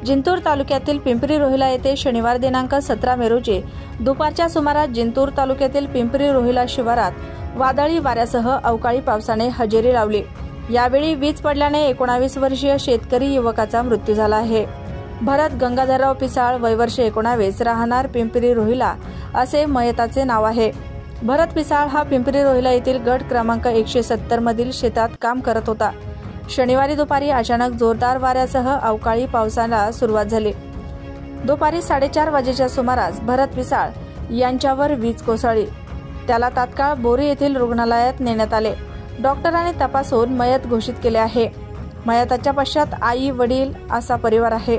जिंतूर तालुक्यातील पिंपरी रोहिला येथे शनिवार दिनांक 17 मे रोजी दुपारच्या सुमारास जिंतूर तालुक्यातील पिंपरी रोहिला शिवारात वादळी वाऱ्यासह अवकाळी पावसाने हजेरी लावली। यावेळी वीज पडल्याने 19 वर्षीय शेतकरी युवकाचा मृत्यू झाला आहे। भरत गंगाधरराव पिसाळ, वय वर्ष 19, राहणार पिंपरी रोहिला असे मयताचे नाव आहे। भरत पिसाळ हा पिंपरी रोहिला येथील गट क्रमांक 170 मधील शेतात काम करत होता। शनिवारी दुपारी अचानक जोरदार वाऱ्यासह अवकाळी पावसाला सुरुवात झाली। दुपारी 4:30 वाजेच्या सुमारास भरत पिसाळ यांच्यावर वीज कोसळली। त्याला तात्काळ बोरी येथील रुग्णालयात नेण्यात आले। डॉक्टरांनी तपासून मयत घोषित केले आहे। मयताच्या पश्चात आई, वडील असा परिवार आहे।